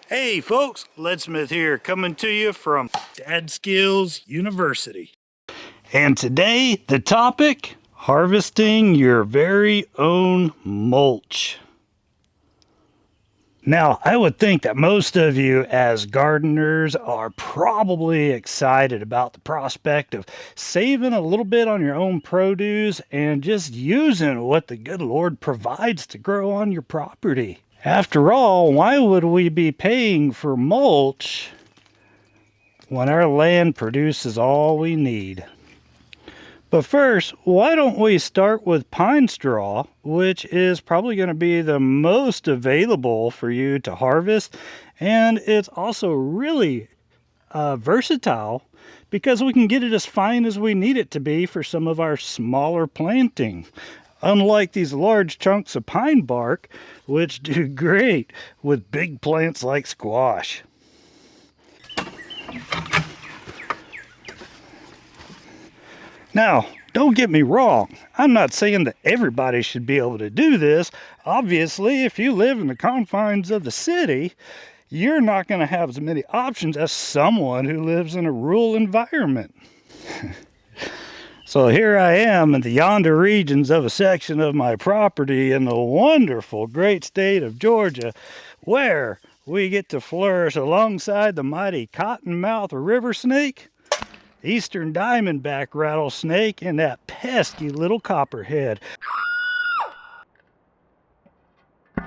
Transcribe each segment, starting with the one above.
Hey folks, LeadSmith here, coming to you from Dad Skills University. And today, the topic, harvesting your very own mulch. Now, I would think that most of you as gardeners are probably excited about the prospect of saving a little bit on your own produce and just using what the good Lord provides to grow on your property. After all, why would we be paying for mulch when our land produces all we need? But first, why don't we start with pine straw, which is probably going to be the most available for you to harvest, and it's also really versatile because we can get it as fine as we need it to be for some of our smaller planting. Unlike these large chunks of pine bark, which do great with big plants like squash. Now, don't get me wrong. I'm not saying that everybody should be able to do this. Obviously, if you live in the confines of the city, you're not going to have as many options as someone who lives in a rural environment. So here I am in the yonder regions of a section of my property in the wonderful great state of Georgia, where we get to flourish alongside the mighty cottonmouth river snake, eastern diamondback rattlesnake, and that pesky little copperhead.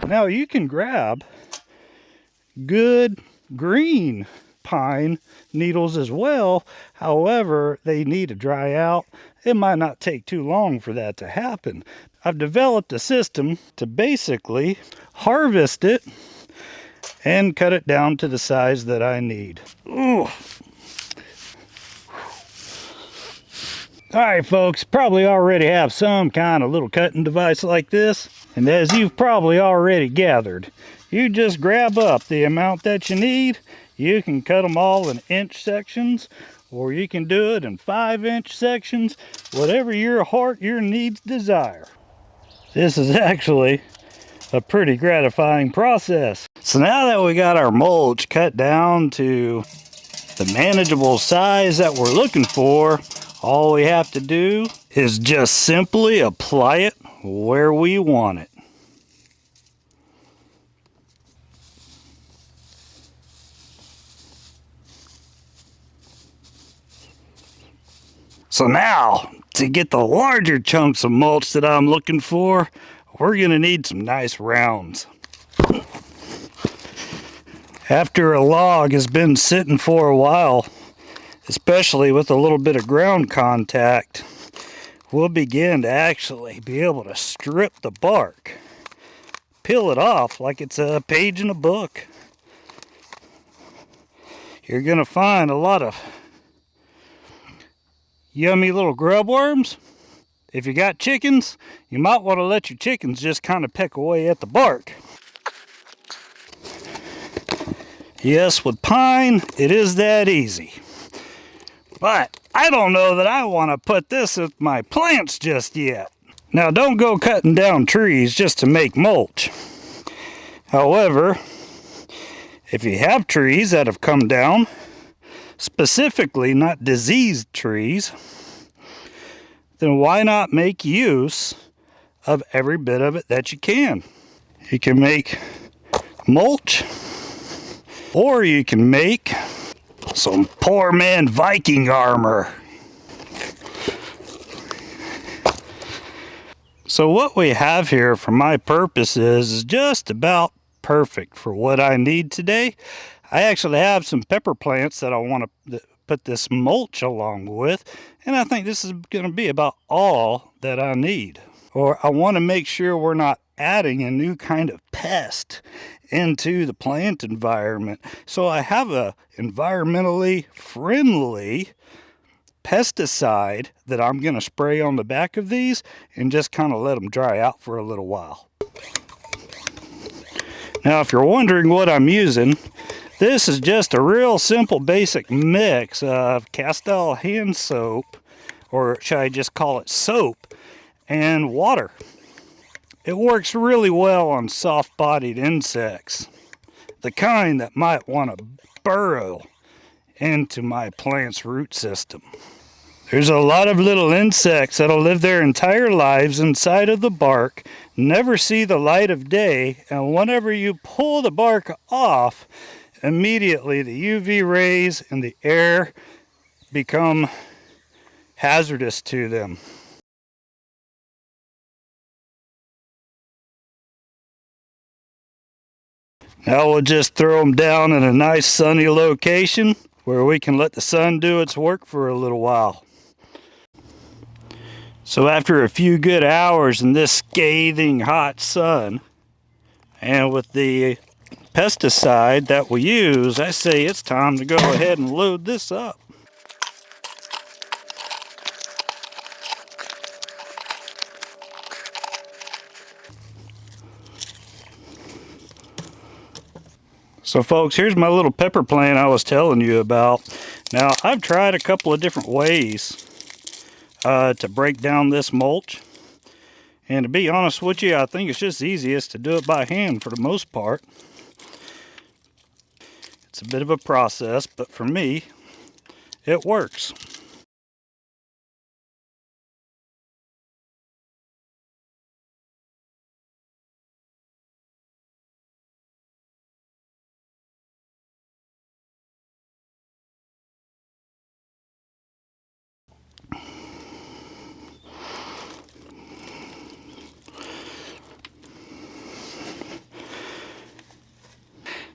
Now you can grab good green pine needles as well. However, they need to dry out. It might not take too long for that to happen. I've developed a system to basically harvest it and cut it down to the size that I need. Ooh. Alright folks, probably already have some kind of little cutting device like this. And as you've probably already gathered, you just grab up the amount that you need. You can cut them all in inch sections, or you can do it in 5-inch sections, whatever your heart, your needs desire. This is actually a pretty gratifying process. So now that we got our mulch cut down to the manageable size that we're looking for, all we have to do is just simply apply it where we want it. So now, to get the larger chunks of mulch that I'm looking for, we're going to need some nice rounds. After a log has been sitting for a while, especially with a little bit of ground contact, we'll begin to actually be able to strip the bark, peel it off like it's a page in a book. You're going to find a lot of yummy little grub worms. If you got chickens, you might want to let your chickens just kind of peck away at the bark. Yes, with pine, it is that easy. But I don't know that I want to put this with my plants just yet. Now, don't go cutting down trees just to make mulch. However, if you have trees that have come down, specifically not diseased trees, then why not make use of every bit of it that you can? You can make mulch, or you can make some poor man Viking armor. So what we have here for my purposes is just about perfect for what I need today. I actually have some pepper plants that I want to put this mulch along with, and I think this is going to be about all that I need. Or I want to make sure we're not adding a new kind of pest into the plant environment. So I have a environmentally friendly pesticide that I'm going to spray on the back of these and just kind of let them dry out for a little while. Now, if you're wondering what I'm using, this is just a real simple basic mix of Castile hand soap, or should I just call it soap, and water. It works really well on soft-bodied insects. the kind that might want to burrow into my plant's root system. There's a lot of little insects that'll live their entire lives inside of the bark, never see the light of day, and whenever you pull the bark off, immediately the UV rays and the air become hazardous to them. Now we'll just throw them down in a nice sunny location where we can let the sun do its work for a little while. So after a few good hours in this scathing hot sun, and with the pesticide that we use, I say it's time to go ahead and load this up. So folks, here's my little pepper plant I was telling you about. Now, I've tried a couple of different ways to break down this mulch. And to be honest with you, I think it's just easiest to do it by hand for the most part. It's a bit of a process, but for me, it works.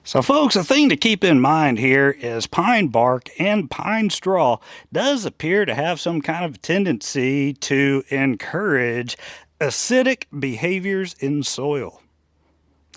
So folks, a thing to keep in mind here is pine bark and pine straw does appear to have some kind of tendency to encourage acidic behaviors in soil.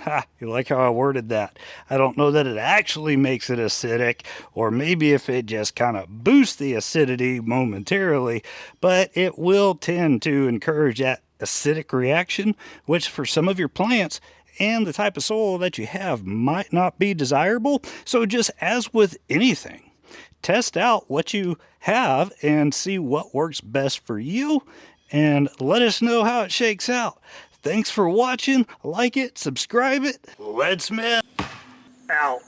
Ha, you like how I worded that? I don't know that it actually makes it acidic, or maybe if it just kind of boosts the acidity momentarily, but it will tend to encourage that acidic reaction, which for some of your plants and the type of soil that you have might not be desirable. So just as with anything, test out what you have and see what works best for you, and let us know how it shakes out. Thanks for watching. Like it, subscribe it. LeadSmith out.